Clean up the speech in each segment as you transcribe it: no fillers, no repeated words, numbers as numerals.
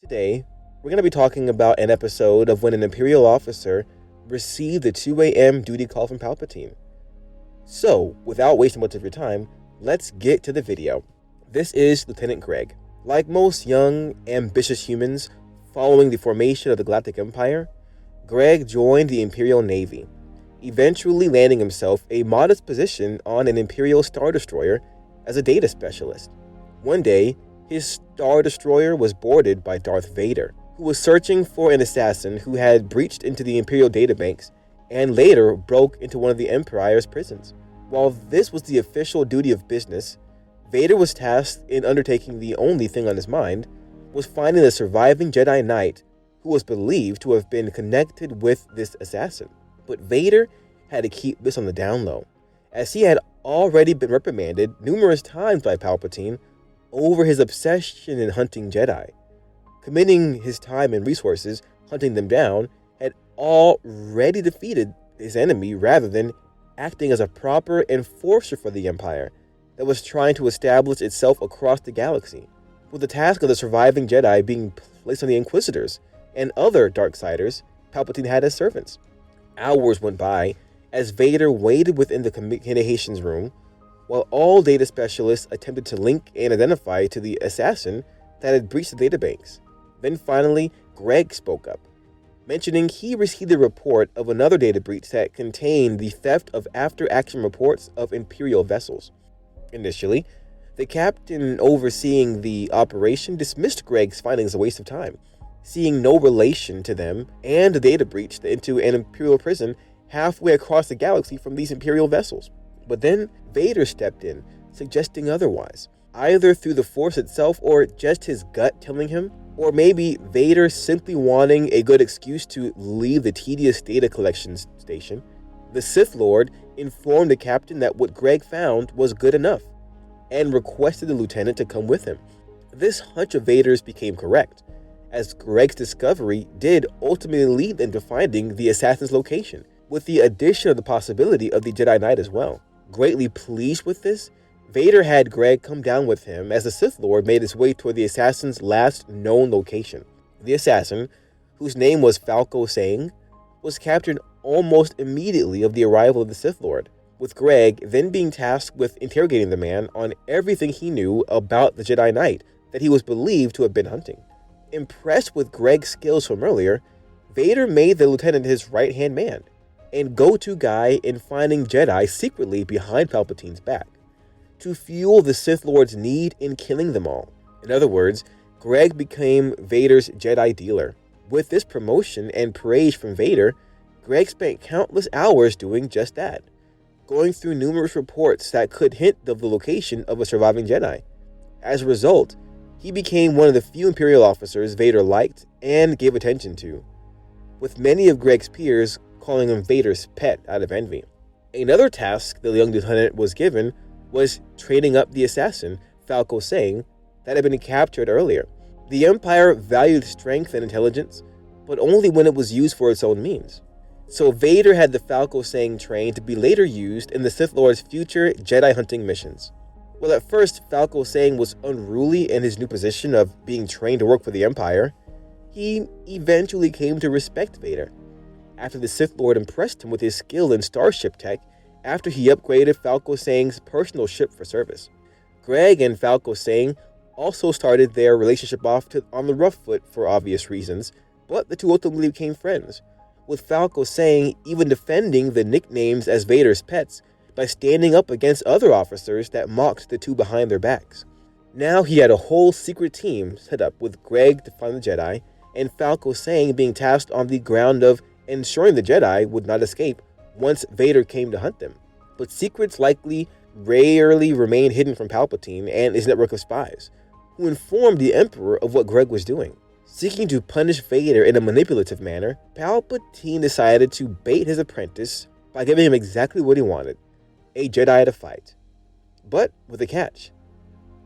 Today, we're going to be talking about an episode of when an Imperial officer received the 2 a.m. duty call from Palpatine. So, without wasting much of your time, let's get to the video. This is Lieutenant Greg. Like most young, ambitious humans following the formation of the Galactic Empire, Greg joined the Imperial Navy, eventually landing himself a modest position on an Imperial Star Destroyer as a data specialist. One day, his Star Destroyer was boarded by Darth Vader, who was searching for an assassin who had breached into the Imperial databanks and later broke into one of the Empire's prisons. While this was the official duty of business, Vader was tasked in undertaking the only thing on his mind was finding the surviving Jedi Knight who was believed to have been connected with this assassin. But Vader had to keep this on the down low, as he had already been reprimanded numerous times by Palpatine over his obsession in hunting Jedi. Committing his time and resources hunting them down had already defeated his enemy rather than acting as a proper enforcer for the Empire that was trying to establish itself across the galaxy, with the task of the surviving Jedi being placed on the Inquisitors and other Darksiders Palpatine had as servants. Hours went by as Vader waited within the communications room while all data specialists attempted to link and identify to the assassin that had breached the databanks. Then finally, Greg spoke up, mentioning he received a report of another data breach that contained the theft of after-action reports of Imperial vessels. Initially, the captain overseeing the operation dismissed Greg's findings as a waste of time, seeing no relation to them and the data breach into an Imperial prison halfway across the galaxy from these Imperial vessels. But then Vader stepped in, suggesting otherwise, either through the Force itself or just his gut telling him, or maybe Vader simply wanting a good excuse to leave the tedious data collection station. The Sith Lord informed the captain that what Greg found was good enough, and requested the lieutenant to come with him. This hunch of Vader's became correct, as Greg's discovery did ultimately lead them to finding the assassin's location, with the addition of the possibility of the Jedi Knight as well. Greatly pleased with this, Vader had Greg come down with him as the Sith Lord made his way toward the assassin's last known location. The assassin, whose name was Falco Saying, was captured almost immediately of the arrival of the Sith Lord, with Greg then being tasked with interrogating the man on everything he knew about the Jedi Knight that he was believed to have been hunting. Impressed with Greg's skills from earlier, Vader made the lieutenant his right-hand man and go-to guy in finding Jedi secretly behind Palpatine's back, to fuel the Sith Lord's need in killing them all. In other words, Greg became Vader's Jedi dealer. With this promotion and praise from Vader, Greg spent countless hours doing just that, going through numerous reports that could hint of the location of a surviving Jedi. As a result, he became one of the few Imperial officers Vader liked and gave attention to, with many of Greg's peers calling him Vader's pet out of envy. Another task the young lieutenant was given was training up the assassin, Falco Saying, that had been captured earlier. The Empire valued strength and intelligence, but only when it was used for its own means. So Vader had the Falco Saying trained to be later used in the Sith Lord's future Jedi hunting missions. Well, at first, Falco Saying was unruly in his new position of being trained to work for the Empire. He eventually came to respect Vader, after the Sith Lord impressed him with his skill in starship tech after he upgraded Falco Saying's personal ship for service. Greg and Falco Saying also started their relationship off on the rough foot for obvious reasons, but the two ultimately became friends, with Falco Saying even defending the nicknames as Vader's pets by standing up against other officers that mocked the two behind their backs. Now he had a whole secret team set up with Greg to find the Jedi, and Falco Saying being tasked on the ground of ensuring the Jedi would not escape once Vader came to hunt them. But secrets likely rarely remained hidden from Palpatine and his network of spies, who informed the Emperor of what Greg was doing. Seeking to punish Vader in a manipulative manner, Palpatine decided to bait his apprentice by giving him exactly what he wanted, a Jedi to fight. But with a catch.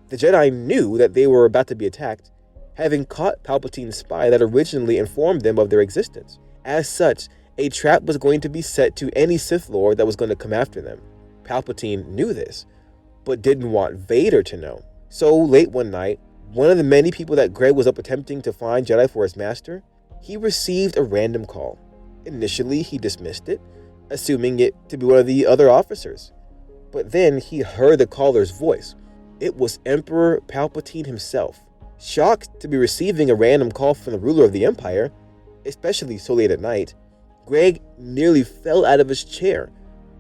The Jedi knew that they were about to be attacked, having caught Palpatine's spy that originally informed them of their existence. As such, a trap was going to be set to any Sith Lord that was going to come after them. Palpatine knew this, but didn't want Vader to know. So late one night, one of the many people that Greg was up attempting to find Jedi for his master, he received a random call. Initially, he dismissed it, assuming it to be one of the other officers. But then he heard the caller's voice. It was Emperor Palpatine himself. Shocked to be receiving a random call from the ruler of the Empire, especially so late at night, Greg nearly fell out of his chair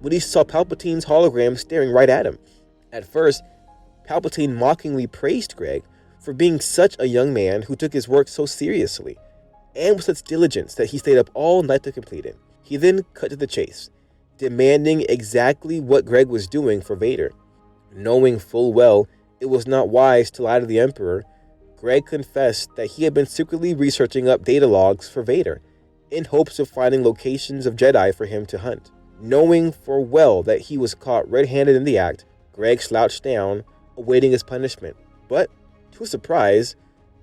when he saw Palpatine's hologram staring right at him. At first, Palpatine mockingly praised Greg for being such a young man who took his work so seriously, and with such diligence that he stayed up all night to complete it. He then cut to the chase, demanding exactly what Greg was doing for Vader. Knowing full well it was not wise to lie to the Emperor, Greg confessed that he had been secretly researching up data logs for Vader, in hopes of finding locations of Jedi for him to hunt. Knowing full well that he was caught red-handed in the act, Greg slouched down, awaiting his punishment. But, to his surprise,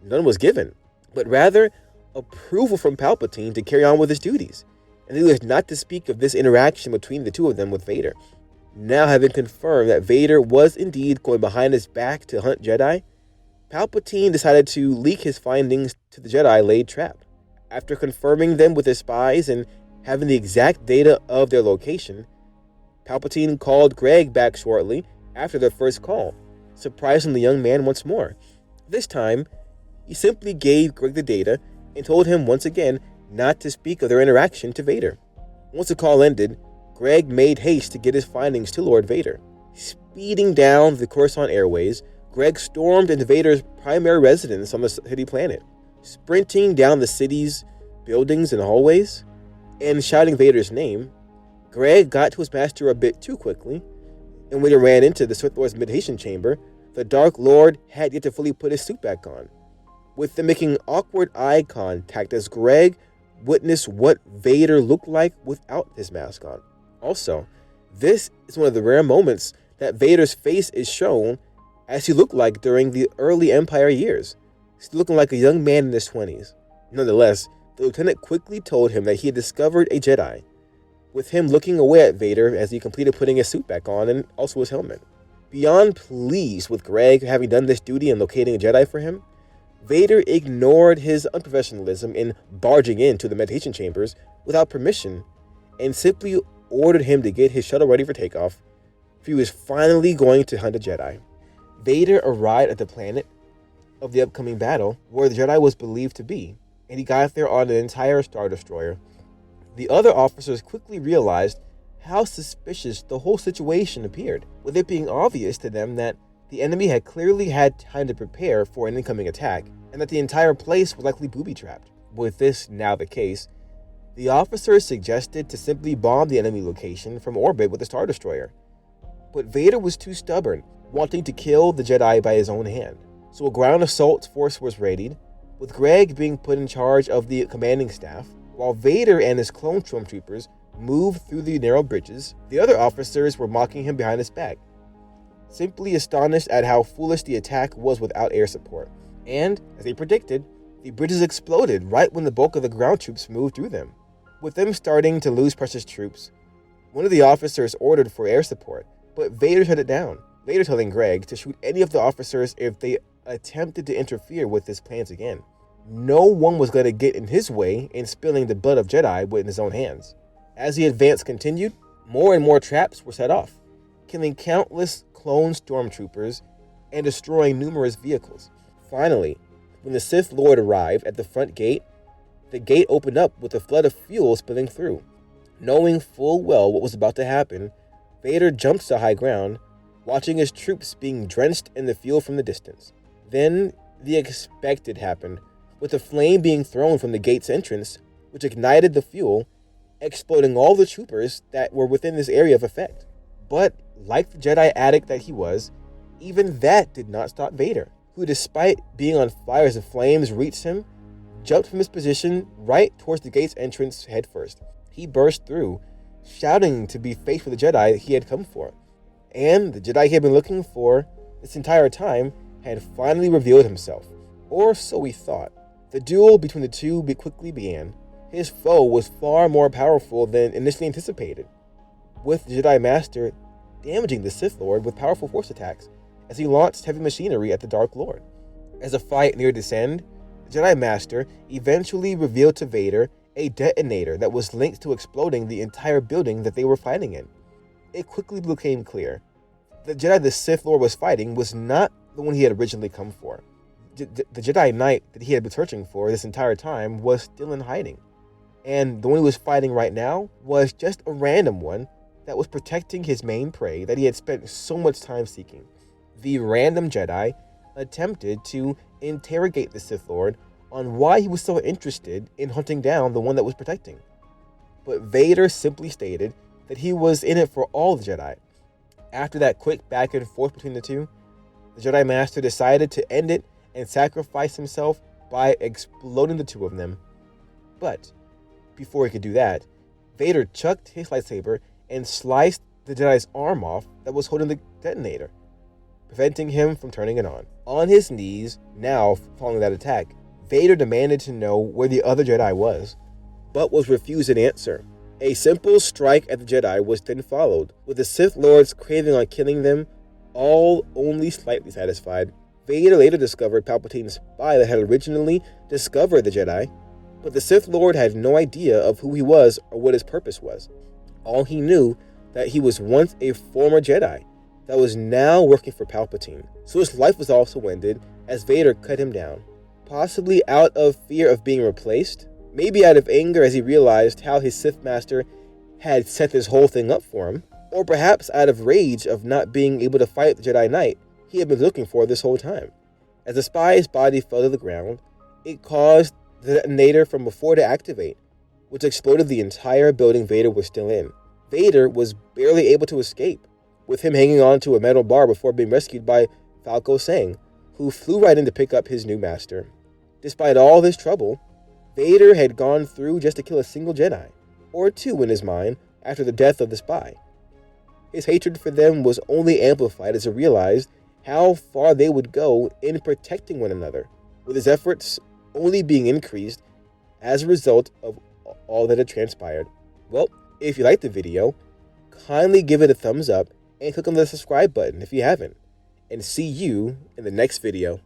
none was given, but rather approval from Palpatine to carry on with his duties, and he was not to speak of this interaction between the two of them with Vader. Now having confirmed that Vader was indeed going behind his back to hunt Jedi, Palpatine decided to leak his findings to the Jedi laid trap. After confirming them with his spies and having the exact data of their location, Palpatine called Greg back shortly after their first call, surprising the young man once more. This time, he simply gave Greg the data and told him once again not to speak of their interaction to Vader. Once the call ended, Greg made haste to get his findings to Lord Vader. Speeding down the Coruscant airways, Greg stormed into Vader's primary residence on the city planet, sprinting down the city's buildings and hallways, and shouting Vader's name. Greg got to his master a bit too quickly, and when he ran into the Sith Lord's meditation chamber, the Dark Lord had yet to fully put his suit back on, with them making awkward eye contact as Greg witnessed what Vader looked like without his mask on. Also, this is one of the rare moments that Vader's face is shown as he looked like during the early Empire years, still looking like a young man in his 20s. Nonetheless, the lieutenant quickly told him that he had discovered a Jedi, with him looking away at Vader as he completed putting his suit back on and also his helmet. Beyond pleased with Greg having done this duty and locating a Jedi for him, Vader ignored his unprofessionalism in barging into the meditation chambers without permission and simply ordered him to get his shuttle ready for takeoff, for he was finally going to hunt a Jedi. Vader arrived at the planet of the upcoming battle where the Jedi was believed to be, and he got there on an entire Star Destroyer. The other officers quickly realized how suspicious the whole situation appeared, with it being obvious to them that the enemy had clearly had time to prepare for an incoming attack, and that the entire place was likely booby-trapped. With this now the case, the officers suggested to simply bomb the enemy location from orbit with a Star Destroyer. But Vader was too stubborn, wanting to kill the Jedi by his own hand. So a ground assault force was raided, with Greg being put in charge of the commanding staff, while Vader and his clone stormtroopers moved through the narrow bridges. The other officers were mocking him behind his back, simply astonished at how foolish the attack was without air support. And, as they predicted, the bridges exploded right when the bulk of the ground troops moved through them. With them starting to lose precious troops, one of the officers ordered for air support, but Vader shut it down, later telling Greg to shoot any of the officers if they attempted to interfere with his plans again. No one was going to get in his way in spilling the blood of Jedi with his own hands. As the advance continued, more and more traps were set off, killing countless clone stormtroopers and destroying numerous vehicles. Finally, when the Sith Lord arrived at the front gate, the gate opened up with a flood of fuel spilling through. Knowing full well what was about to happen, Vader jumped to high ground, watching his troops being drenched in the fuel from the distance. Then, the expected happened, with a flame being thrown from the gate's entrance, which ignited the fuel, exploding all the troopers that were within this area of effect. But, like the Jedi addict that he was, even that did not stop Vader, who, despite being on fire as the flames reached him, jumped from his position right towards the gate's entrance head first. He burst through, shouting to be faced with the Jedi he had come for. And the Jedi he had been looking for this entire time had finally revealed himself. Or so he thought. The duel between the two quickly began. His foe was far more powerful than initially anticipated, with the Jedi Master damaging the Sith Lord with powerful force attacks as he launched heavy machinery at the Dark Lord. As the fight neared its end, the Jedi Master eventually revealed to Vader a detonator that was linked to exploding the entire building that they were fighting in. It quickly became clear the Jedi the Sith Lord was fighting was not the one he had originally come for. The Jedi Knight that he had been searching for this entire time was still in hiding. And the one he was fighting right now was just a random one that was protecting his main prey that he had spent so much time seeking. The random Jedi attempted to interrogate the Sith Lord on why he was so interested in hunting down the one that was protecting. But Vader simply stated that he was in it for all the Jedi. After that quick back and forth between the two, the Jedi Master decided to end it and sacrifice himself by exploding the two of them. But before he could do that, Vader chucked his lightsaber and sliced the Jedi's arm off that was holding the detonator, preventing him from turning it on. On his knees, now following that attack, Vader demanded to know where the other Jedi was, but was refused an answer. A simple strike at the Jedi was then followed, with the Sith Lords craving on killing them, all only slightly satisfied. Vader later discovered Palpatine's spy that had originally discovered the Jedi, but the Sith Lord had no idea of who he was or what his purpose was. All he knew that he was once a former Jedi that was now working for Palpatine. So his life was also ended as Vader cut him down, possibly out of fear of being replaced, maybe out of anger as he realized how his Sith Master had set this whole thing up for him, or perhaps out of rage of not being able to fight the Jedi Knight he had been looking for this whole time. As the spy's body fell to the ground, it caused the detonator from before to activate, which exploded the entire building Vader was still in. Vader was barely able to escape, with him hanging on to a metal bar before being rescued by Falco Sang, who flew right in to pick up his new master. Despite all this trouble, Vader had gone through just to kill a single Jedi, or two in his mind, after the death of the spy. His hatred for them was only amplified as he realized how far they would go in protecting one another, with his efforts only being increased as a result of all that had transpired. Well, if you liked the video, kindly give it a thumbs up and click on the subscribe button if you haven't, and see you in the next video.